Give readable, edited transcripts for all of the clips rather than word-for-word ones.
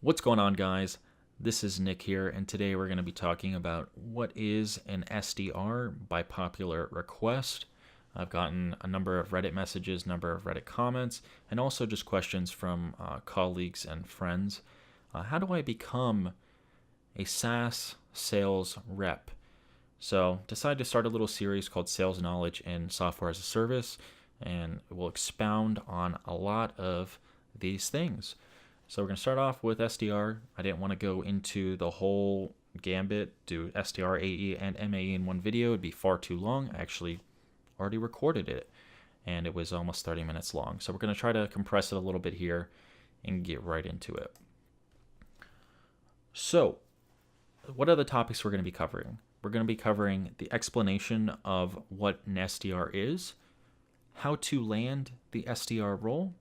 What's going on, guys? This is Nick here, and today we're going to be talking about what is an SDR by popular request. I've gotten a number of Reddit messages, number of Reddit comments, and also just questions from colleagues and friends. How do I become a SaaS sales rep? So, decided to start a little series called Sales Knowledge in Software as a Service, and we'll expound on a lot of these things. So we're going to start off with SDR. I didn't want to go into the whole gambit, do SDR, AE, and MAE in one video. It'd be far too long. I actually already recorded it, and it was almost 30 minutes long. So we're going to try to compress it a little bit here and get right into it. So what are the topics we're going to be covering? We're going to be covering the explanation of what an SDR is, how to land the SDR role,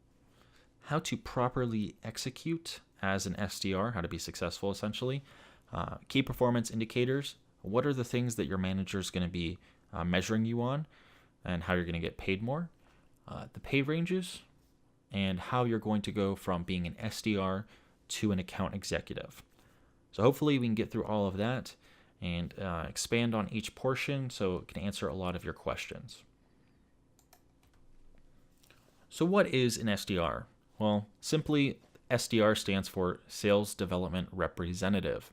how to properly execute as an SDR, how to be successful essentially, key performance indicators, what are the things that your manager is going to be measuring you on, and how you're going to get paid more, the pay ranges, and how you're going to go from being an SDR to an account executive. So hopefully we can get through all of that and expand on each portion so it can answer a lot of your questions. So what is an SDR? Well, simply, SDR stands for Sales Development Representative.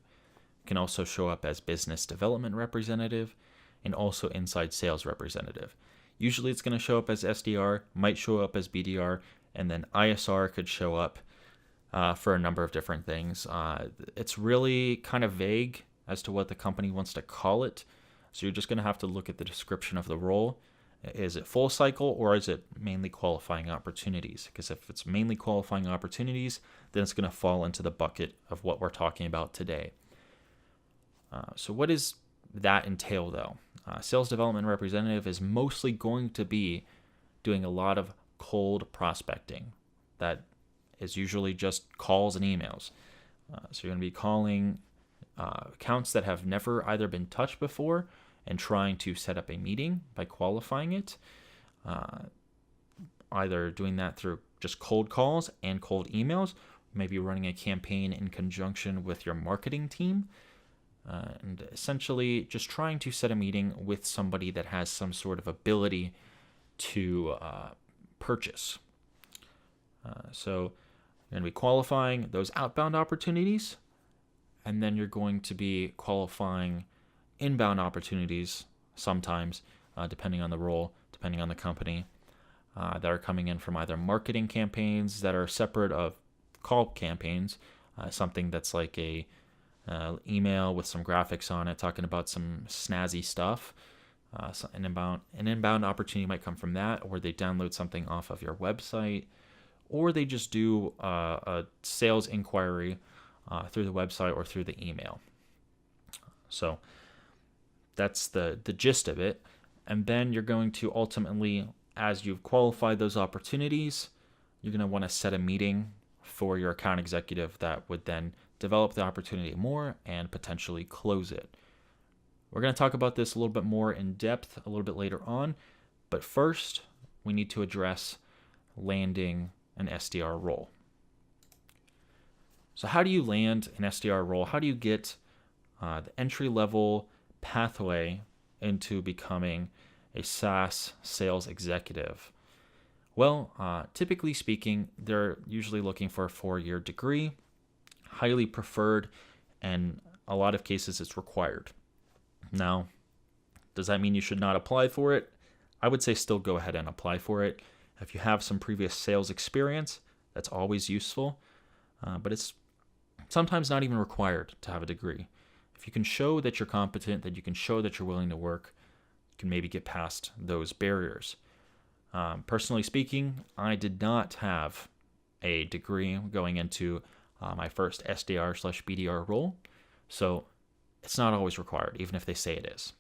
It can also show up as Business Development Representative and also Inside Sales Representative. Usually it's going to show up as SDR, might show up as BDR, and then ISR could show up for a number of different things. It's really kind of vague as to what the company wants to call it, so you're just going to have to look at the description of the role. Is it full cycle or is it mainly qualifying opportunities? Because if it's mainly qualifying opportunities, then it's going to fall into the bucket of what we're talking about today. So what does that entail, though? Sales development representative is mostly going to be doing a lot of cold prospecting. That is usually just calls and emails. So you're going to be calling accounts that have never either been touched before and trying to set up a meeting by qualifying it, either doing that through just cold calls and cold emails, maybe running a campaign in conjunction with your marketing team, and essentially just trying to set a meeting with somebody that has some sort of ability to purchase. So you're going to be qualifying those outbound opportunities, and then you're going to be qualifying inbound opportunities sometimes, depending on the role, depending on the company, that are coming in from either marketing campaigns that are separate of call campaigns, something that's like a email with some graphics on it talking about some snazzy stuff. So an inbound opportunity might come from that, or they download something off of your website, or they just do a sales inquiry through the website or through the email. So that's the gist of it. And then you're going to ultimately, as you've qualified those opportunities, you're going to want to set a meeting for your account executive that would then develop the opportunity more and potentially close it. We're going to talk about this a little bit more in depth a little bit later on, but first we need to address landing an SDR role. So how do you land an SDR role? How do you get the entry-level pathway into becoming a SaaS sales executive? Well, typically speaking, they're usually looking for a 4-year degree, highly preferred, and a lot of cases it's required. Now, does that mean you should not apply for it? I would say still go ahead and apply for it. If you have some previous sales experience, that's always useful, but it's sometimes not even required to have a degree. If you can show that you're competent, that you can show that you're willing to work, you can maybe get past those barriers. Personally speaking, I did not have a degree going into my first SDR/BDR role, so it's not always required, even if they say it is.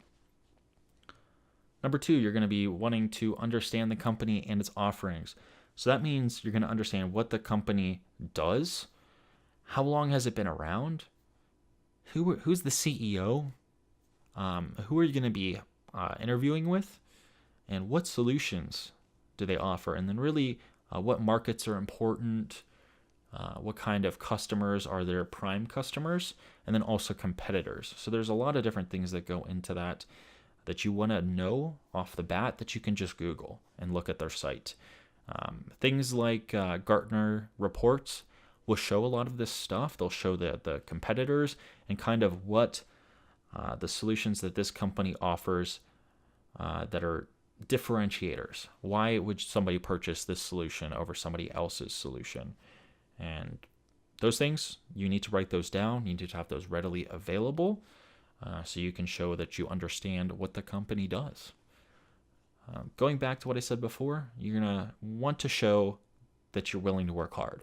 Number 2, you're going to be wanting to understand the company and its offerings. So that means you're going to understand what the company does, how long has it been around, who's the CEO, who are you going to be interviewing with, and what solutions do they offer, and then really what markets are important, what kind of customers are their prime customers, and then also competitors. So there's a lot of different things that go into that you want to know off the bat that you can just Google and look at their site. Things like Gartner reports will show a lot of this stuff. They'll show the competitors and kind of what the solutions that this company offers that are differentiators. Why would somebody purchase this solution over somebody else's solution? And those things, you need to write those down. You need to have those readily available so you can show that you understand what the company does. Going back to what I said before, you're going to want to show that you're willing to work hard.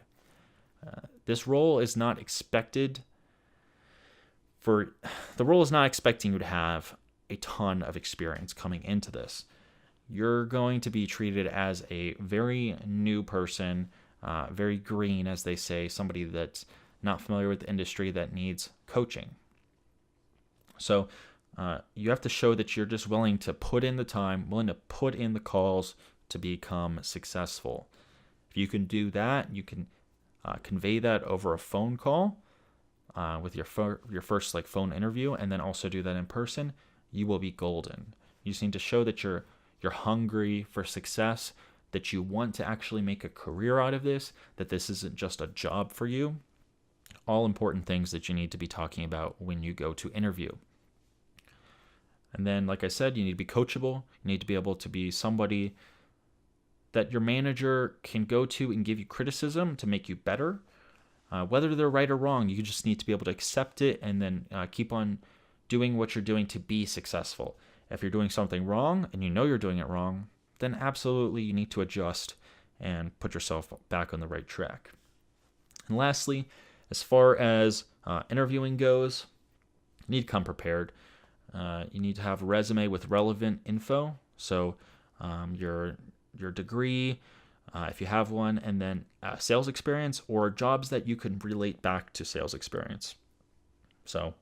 This role is not expected the role is not expecting you to have a ton of experience coming into this. You're going to be treated as a very new person, very green, as they say, somebody that's not familiar with the industry that needs coaching. So you have to show that you're just willing to put in the time, willing to put in the calls to become successful. If you can do that, you can convey that over a phone call with your first phone interview, and then also do that in person, you will be golden. You just need to show that you're hungry for success, that you want to actually make a career out of this, that this isn't just a job for you. All important things that you need to be talking about when you go to interview. And then, like I said, you need to be coachable. You need to be able to be somebody that your manager can go to and give you criticism to make you better. Whether they're right or wrong, you just need to be able to accept it and then keep on doing what you're doing to be successful. If you're doing something wrong and you know you're doing it wrong, then absolutely you need to adjust and put yourself back on the right track. And lastly, as far as interviewing goes, you need to come prepared. You need to have a resume with relevant info. So your degree, if you have one, and then sales experience or jobs that you can relate back to sales experience. So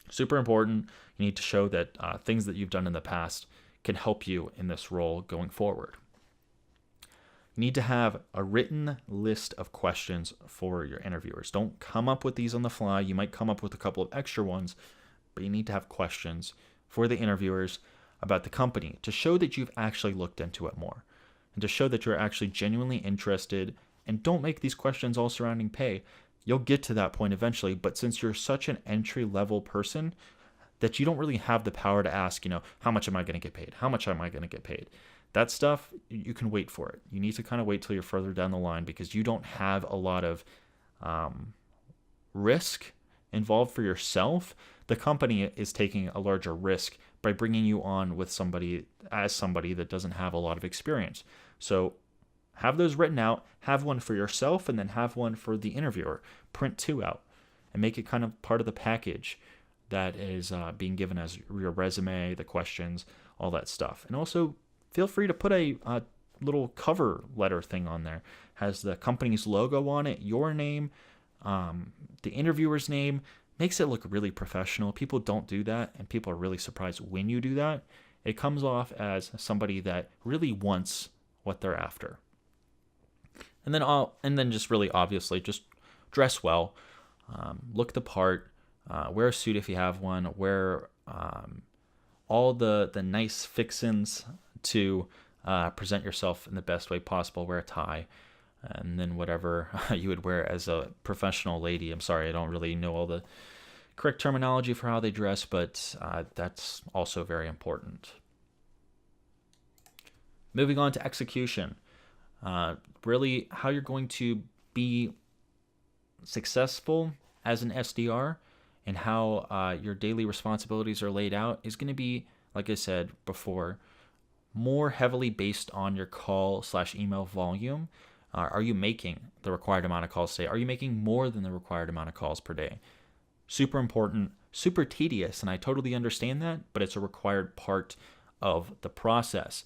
super important. You need to show that things that you've done in the past can help you in this role going forward. You need to have a written list of questions for your interviewers. Don't come up with these on the fly. You might come up with a couple of extra ones, but you need to have questions for the interviewers about the company to show that you've actually looked into it more and to show that you're actually genuinely interested. And don't make these questions all surrounding pay. You'll get to that point eventually, but since you're such an entry-level person that you don't really have the power to ask, how much am I going to get paid? How much am I going to get paid? That stuff, you can wait for it. You need to kind of wait till you're further down the line because you don't have a lot of risk involved for yourself. The company is taking a larger risk by bringing you on with somebody that doesn't have a lot of experience. So have those written out, have one for yourself, and then have one for the interviewer. Print two out and make it kind of part of the package that is being given as your resume, the questions, all that stuff. And also feel free to put a little cover letter thing on there. Has the company's logo on it, your name, the interviewer's name. Makes it look really professional. People don't do that, and people are really surprised when you do that. It comes off as somebody that really wants what they're after. And then just really obviously just dress well, look the part, wear a suit if you have one, wear all the nice fixins to present yourself in the best way possible. Wear a tie, and then whatever you would wear as a professional lady. I'm sorry, I don't really know all the correct terminology for how they dress, but that's also very important. Moving on to execution. Really how you're going to be successful as an SDR and how your daily responsibilities are laid out is going to be, like I said before, more heavily based on your call/email volume. Are you making the required amount of calls today? Are you making more than the required amount of calls per day? Super important, super tedious, and I totally understand that, but it's a required part of the process.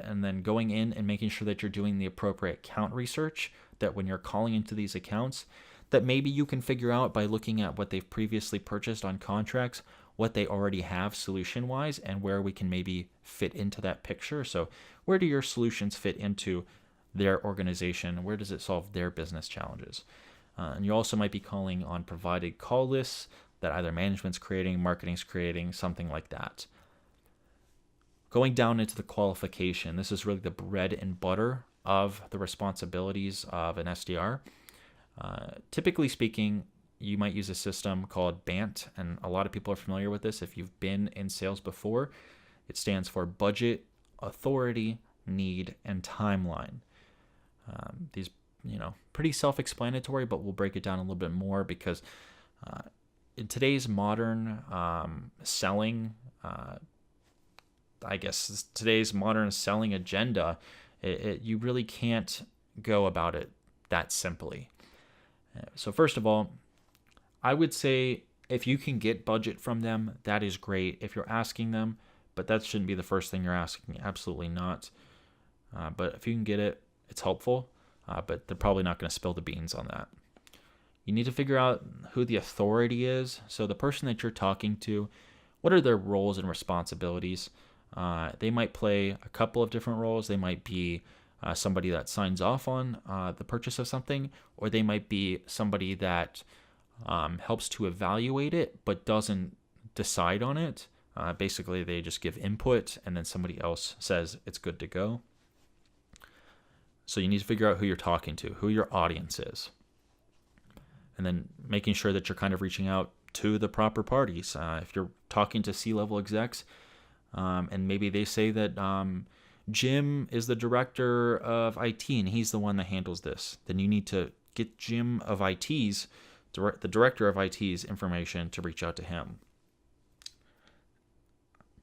And then going in and making sure that you're doing the appropriate account research, that when you're calling into these accounts, that maybe you can figure out by looking at what they've previously purchased on contracts, what they already have solution-wise, and where we can maybe fit into that picture. So where do your solutions fit into their organization? Where does it solve their business challenges? And you also might be calling on provided call lists that either management's creating, marketing's creating, something like that. Going down into the qualification, this is really the bread and butter of the responsibilities of an SDR. Typically speaking, you might use a system called BANT, and a lot of people are familiar with this. If you've been in sales before, it stands for budget, authority, need, and timeline. These, pretty self-explanatory, but we'll break it down a little bit more because in today's modern selling, today's modern selling agenda, you really can't go about it that simply. So first of all, I would say if you can get budget from them, that is great. If you're asking them, but that shouldn't be the first thing you're asking. Absolutely not. But if you can get it, it's helpful. But they're probably not going to spill the beans on that. You need to figure out who the authority is. So the person that you're talking to, what are their roles and responsibilities? They might play a couple of different roles. They might be somebody that signs off on the purchase of something, or they might be somebody that helps to evaluate it but doesn't decide on it. Basically, they just give input and then somebody else says it's good to go. So you need to figure out who you're talking to, who your audience is, and then making sure that you're kind of reaching out to the proper parties. If you're talking to C-level execs, and maybe they say that Jim is the director of IT and he's the one that handles this, then you need to get Jim of IT's, the director of IT's information to reach out to him.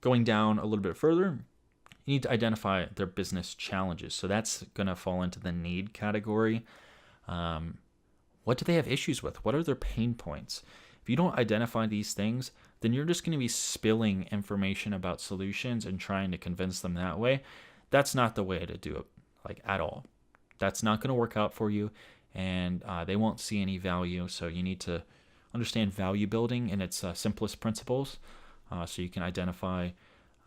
Going down a little bit further, you need to identify their business challenges. So that's going to fall into the need category. What do they have issues with? What are their pain points? If you don't identify these things, then you're just going to be spilling information about solutions and trying to convince them that way. That's not the way to do it, at all. That's not going to work out for you, and they won't see any value. So you need to understand value building in its simplest principles, so you can identify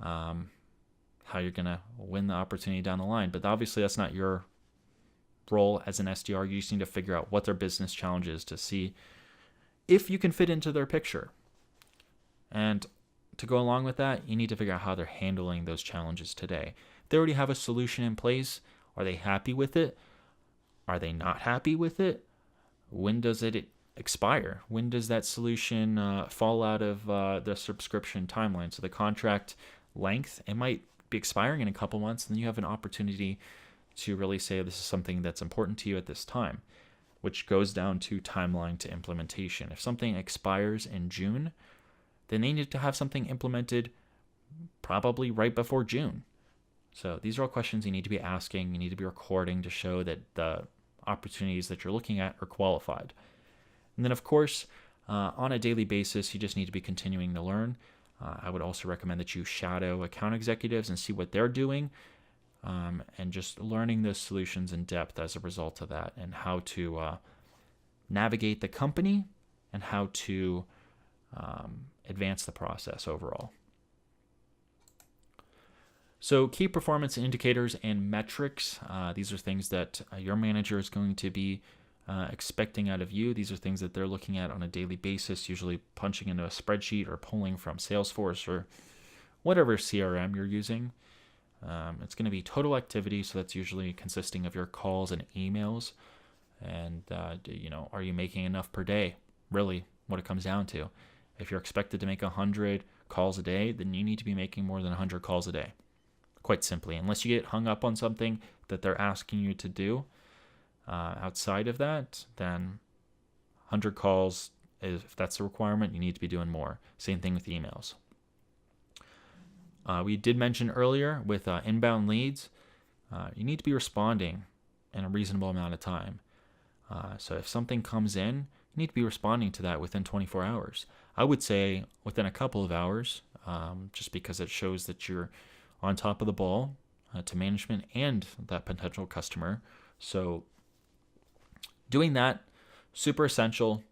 how you're going to win the opportunity down the line. But obviously that's not your role as an SDR. You just need to figure out what their business challenge is to see if you can fit into their picture. And to go along with that, you need to figure out how they're handling those challenges today. If they already have a solution in place, are they happy with it? Are they not happy with it? When does it expire? When does that solution fall out of the subscription timeline? So the contract length, it might be expiring in a couple months, and then you have an opportunity to really say this is something that's important to you at this time, which goes down to timeline to implementation. If something expires in June, then they need to have something implemented probably right before June. So these are all questions you need to be asking. You need to be recording to show that the opportunities that you're looking at are qualified. And then, of course, on a daily basis, you just need to be continuing to learn. I would also recommend that you shadow account executives and see what they're doing, and just learning those solutions in depth as a result of that, and how to navigate the company and how to advance the process overall. So key performance indicators and metrics, these are things that your manager is going to be expecting out of you. These are things that they're looking at on a daily basis, usually punching into a spreadsheet or pulling from Salesforce or whatever CRM you're using. It's going to be total activity, so that's usually consisting of your calls and emails. And, are you making enough per day? Really, what it comes down to. If you're expected to make 100 calls a day, then you need to be making more than 100 calls a day. Quite simply, unless you get hung up on something that they're asking you to do. Outside of that, then 100 calls, if that's a requirement, you need to be doing more. Same thing with emails. We did mention earlier with inbound leads, you need to be responding in a reasonable amount of time. So if something comes in, you need to be responding to that within 24 hours. I would say within a couple of hours, just because it shows that you're on top of the ball to management and that potential customer. So doing that, super essential,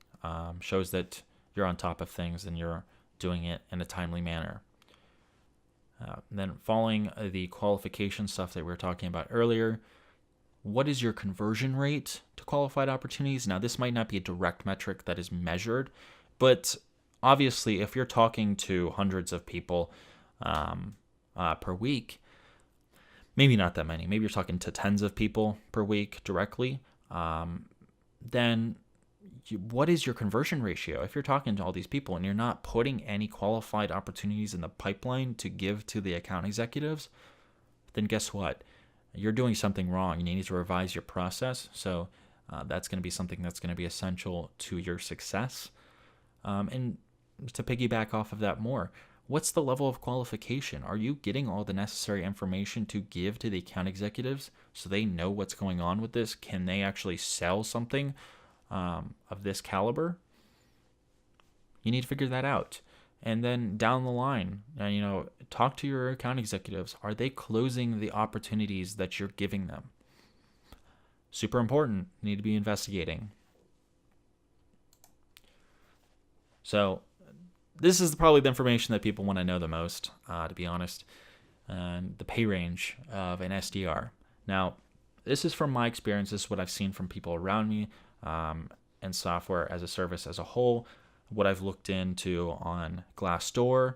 shows that you're on top of things and you're doing it in a timely manner. Then following the qualification stuff that we were talking about earlier, what is your conversion rate to qualified opportunities? Now, this might not be a direct metric that is measured, but obviously, if you're talking to hundreds of people per week, maybe not that many, maybe you're talking to tens of people per week directly, then what is your conversion ratio? If you're talking to all these people and you're not putting any qualified opportunities in the pipeline to give to the account executives, then guess what? You're doing something wrong. You need to revise your process. So that's going to be something that's going to be essential to your success. And to piggyback off of that more, what's the level of qualification? Are you getting all the necessary information to give to the account executives so they know what's going on with this? Can they actually sell something of this caliber? You need to figure that out. And then down the line, talk to your account executives. Are they closing the opportunities that you're giving them? Super important. You need to be investigating. So this is probably the information that people want to know the most, to be honest. And the pay range of an SDR. Now, this is from my experience. This is what I've seen from people around me and software as a service as a whole. What I've looked into on Glassdoor,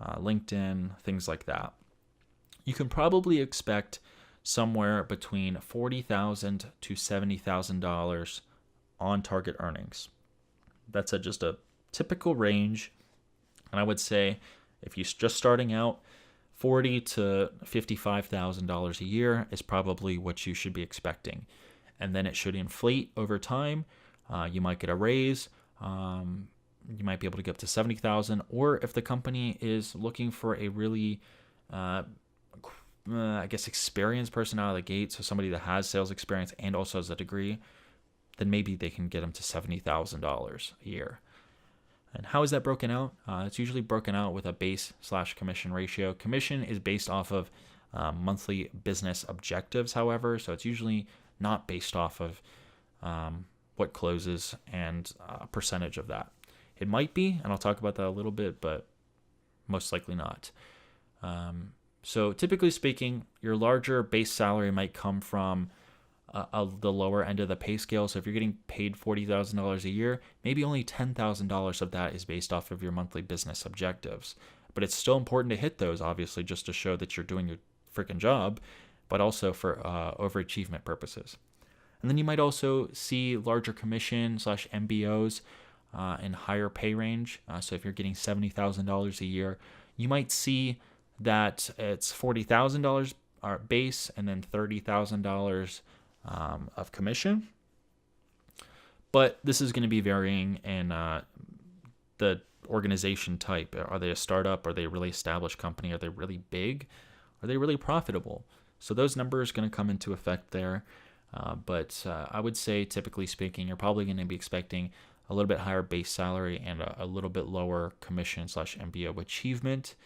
LinkedIn, things like that. You can probably expect somewhere between $40,000 to $70,000 on target earnings. That's just a typical range. And I would say if you're just starting out, $40,000 to $55,000 a year is probably what you should be expecting. And then it should inflate over time. You might get a raise. You might be able to get up to $70,000, or if the company is looking for a really, experienced person out of the gate, so somebody that has sales experience and also has a degree, then maybe they can get them to $70,000 a year. And how is that broken out? It's usually broken out with a base/commission ratio. Commission is based off of monthly business objectives, however, so it's usually not based off of what closes and a percentage of that. It might be, and I'll talk about that a little bit, but most likely not. So typically speaking, your larger base salary might come from the lower end of the pay scale. So if you're getting paid $40,000 a year, maybe only $10,000 of that is based off of your monthly business objectives. But it's still important to hit those, obviously, just to show that you're doing your freaking job, but also for overachievement purposes. And then you might also see larger commission/MBOs in higher pay range. So if you're getting $70,000 a year, you might see that it's $40,000 base and then $30,000 of commission. But this is going to be varying in the organization type. Are they a startup? Are they a really established company? Are they really big? Are they really profitable? So those numbers are going to come into effect there. But I would say, typically speaking, you're probably going to be expecting a little bit higher base salary and a little bit lower commission/MBO achievement.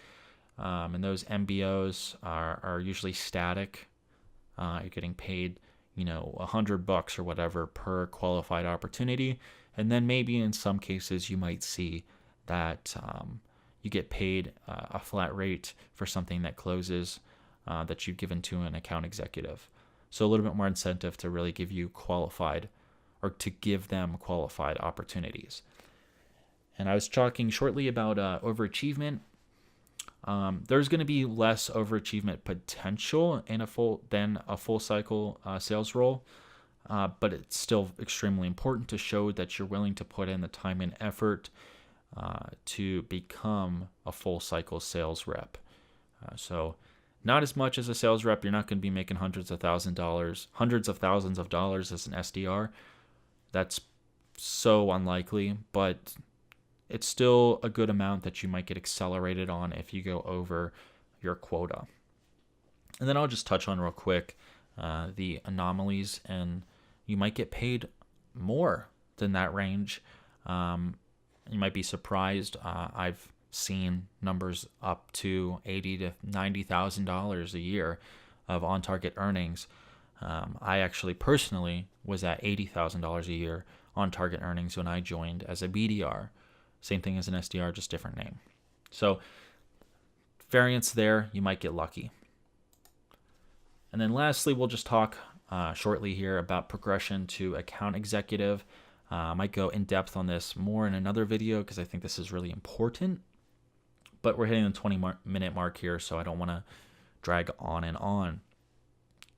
And those MBOs are usually static. You're getting paid, $100 or whatever per qualified opportunity. And then maybe in some cases you might see that you get paid a flat rate for something that closes that you've given to an account executive. So a little bit more incentive to really give you qualified, or to give them qualified opportunities. And I was talking shortly about overachievement. There's going to be less overachievement potential in a full cycle sales role, but it's still extremely important to show that you're willing to put in the time and effort to become a full cycle sales rep. So not as much as a sales rep. You're not going to be making hundreds of thousands of dollars as an SDR. That's so unlikely, but it's still a good amount that you might get accelerated on if you go over your quota. And then I'll just touch on real quick the anomalies, and you might get paid more than that range. You might be surprised. I've seen numbers up to $80,000 to $90,000 a year of on-target earnings. I actually personally was at $80,000 a year on target earnings when I joined as a BDR. Same thing as an SDR, just different name. So variance there, you might get lucky. And then lastly, we'll just talk shortly here about progression to account executive. I might go in depth on this more in another video because I think this is really important. But we're hitting the 20-minute mark here, so I don't want to drag on and on.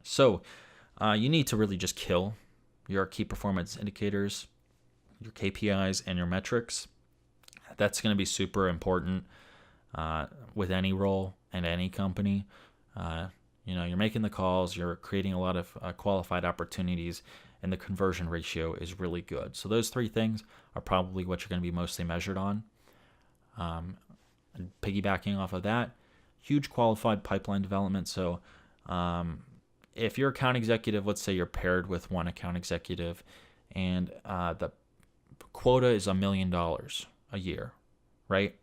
So you need to really just kill your key performance indicators, your KPIs, and your metrics. That's going to be super important with any role and any company. You're making the calls, you're creating a lot of qualified opportunities, and the conversion ratio is really good. So those three things are probably what you're going to be mostly measured on. And piggybacking off of that, huge qualified pipeline development. So if you're account executive, let's say you're paired with one account executive and the quota is $1 million a year, right?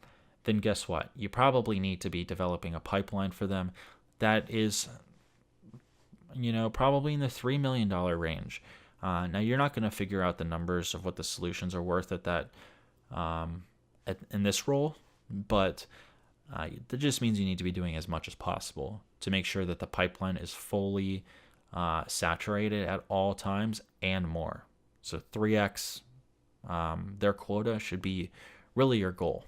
Then guess what? You probably need to be developing a pipeline for them that is, probably in the $3 million range. Now, you're not going to figure out the numbers of what the solutions are worth at that in this role, but that just means you need to be doing as much as possible to make sure that the pipeline is fully saturated at all times and more. So 3x their quota should be really your goal.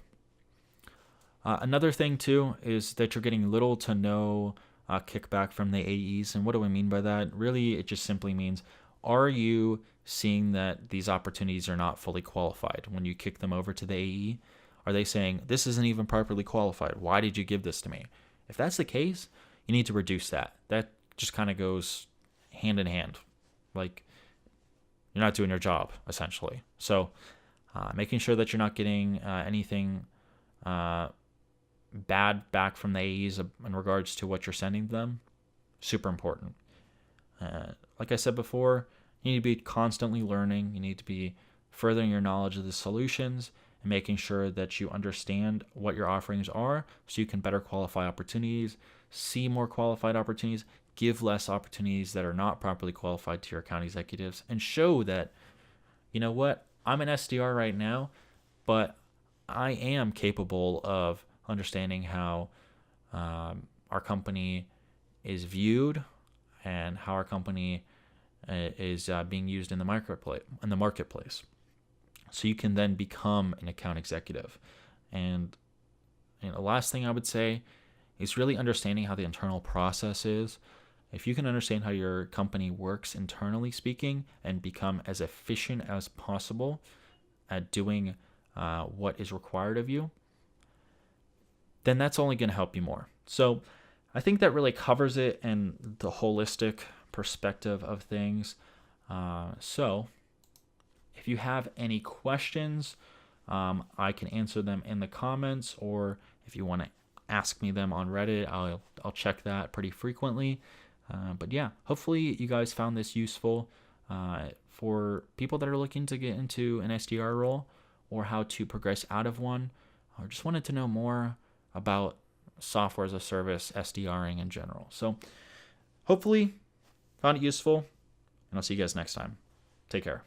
Another thing, too, is that you're getting little to no kickback from the AEs. And what do I mean by that? Really, it just simply means, are you seeing that these opportunities are not fully qualified when you kick them over to the AE? Are they saying, this isn't even properly qualified? Why did you give this to me? If that's the case, you need to reduce that. That just kind of goes hand in hand. Like, you're not doing your job, essentially. So making sure that you're not getting anything bad back from the AEs in regards to what you're sending them, super important. Like I said before, you need to be constantly learning. You need to be furthering your knowledge of the solutions and making sure that you understand what your offerings are so you can better qualify opportunities, see more qualified opportunities, give less opportunities that are not properly qualified to your account executives, and show that, you know what, I'm an SDR right now, but I am capable of understanding how our company is viewed and how our company is being used in the marketplace. So you can then become an account executive. And the last thing I would say is really understanding how the internal process is. If you can understand how your company works internally speaking and become as efficient as possible at doing what is required of you, then that's only going to help you more. So I think that really covers it and the holistic perspective of things. So if you have any questions, I can answer them in the comments, or if you want to ask me them on Reddit, I'll check that pretty frequently. But yeah, hopefully you guys found this useful for people that are looking to get into an SDR role or how to progress out of one, or just wanted to know more about software as a service, SDRing in general. So hopefully found it useful, and I'll see you guys next time. Take care.